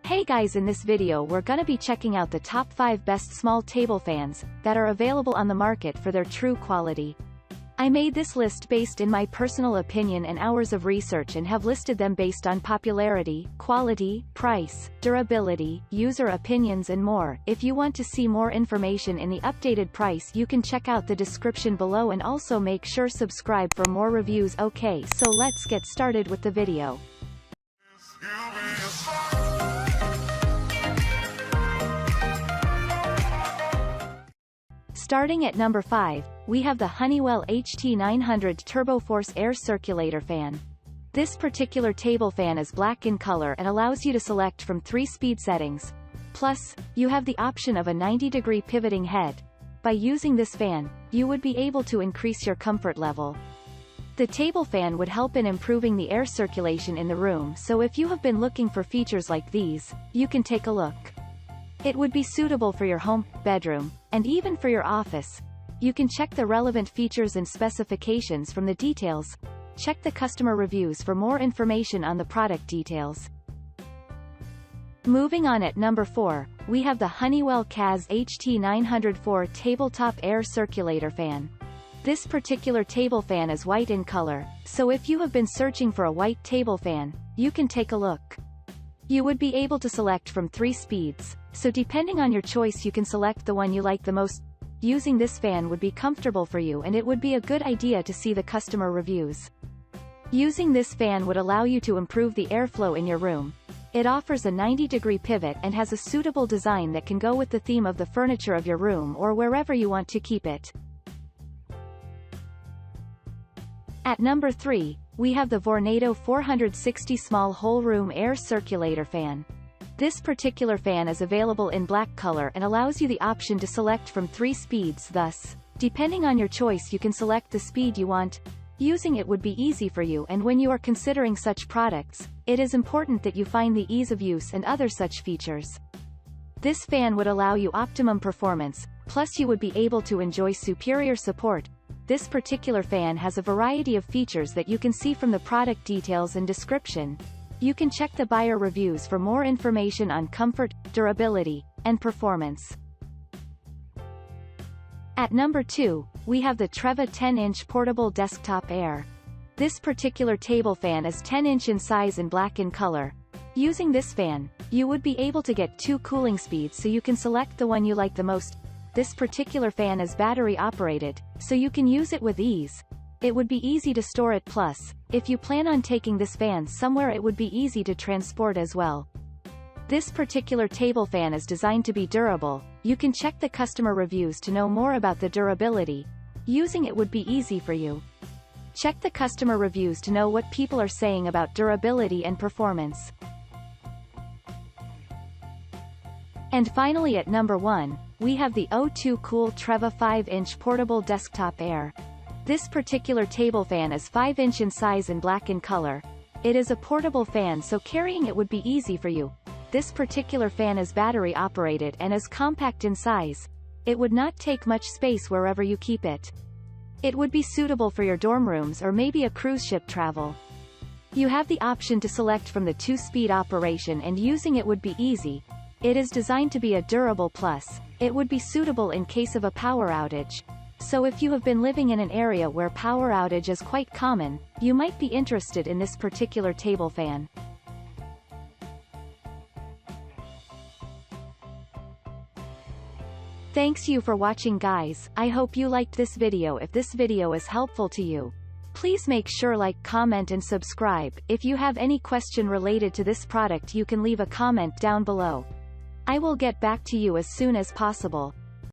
Hey guys, in this video we're gonna be checking out the top 5 best small table fans that are available on the market for their true quality. I made this list based in my personal opinion and hours of research and have listed them based on popularity, quality, price, durability, user opinions and more. If you want to see more information in the updated price, you can check out the description below and also make sure subscribe for more reviews. Okay, so let's get started with the video. Starting at number 5, we have the Honeywell HT900 TurboForce Air-Circulator fan. This particular table fan is black in color and allows you to select from 3 speed settings. Plus, you have the option of a 90-degree pivoting head. By using this fan, you would be able to increase your comfort level. The table fan would help in improving the air circulation in the room, so if you have been looking for features like these, you can take a look. It would be suitable for your home, bedroom, and even for your office. You can check the relevant features and specifications from the details. Check the customer reviews for more information on the product details. Moving on, at number 4, we have the Honeywell KSHT904 Tabletop Air-Circulator fan. This particular table fan is white in color, so if you have been searching for a white table fan, you can take a look. You would be able to select from 3 speeds, so depending on your choice you can select the one you like the most. Using this fan would be comfortable for you, and it would be a good idea to see the customer reviews. Using this fan would allow you to improve the airflow in your room. It offers a 90-degree pivot and has a suitable design that can go with the theme of the furniture of your room or wherever you want to keep it. At number 3, we have the Vornado 460 Small Whole Room Air Circulator fan. This particular fan is available in black color and allows you the option to select from 3 speeds. Thus, depending on your choice, you can select the speed you want. Using it would be easy for you, and when you are considering such products, it is important that you find the ease of use and other such features. This fan would allow you optimum performance, plus you would be able to enjoy superior support. This particular fan has a variety of features that you can see from the product details and description. You can check the buyer reviews for more information on comfort, durability, and performance. At number 2, we have the Treva 10-inch Portable Desktop Air. This particular table fan is 10-inch in size and black in color. Using this fan, you would be able to get 2 cooling speeds, so you can select the one you like the most. This particular fan is battery operated, so you can use it with ease. It would be easy to store it, plus, if you plan on taking this fan somewhere, it would be easy to transport as well. This particular table fan is designed to be durable. You can check the customer reviews to know more about the durability. Using it would be easy for you. Check the customer reviews to know what people are saying about durability and performance. And finally, at number 1, we have the O2 Cool Treva 5-inch Portable Desktop Air. This particular table fan is 5-inch in size and black in color. It is a portable fan, so carrying it would be easy for you. This particular fan is battery operated and is compact in size. It would not take much space wherever you keep it. It would be suitable for your dorm rooms or maybe a cruise ship travel. You have the option to select from the 2-speed operation, and using it would be easy. It is designed to be a durable, plus, it would be suitable in case of a power outage. So if you have been living in an area where power outage is quite common, you might be interested in this particular table fan. Thanks you for watching, guys. I hope you liked this video. If this video is helpful to you, please make sure like, comment and subscribe. If you have any question related to this product, you can leave a comment down below. I will get back to you as soon as possible.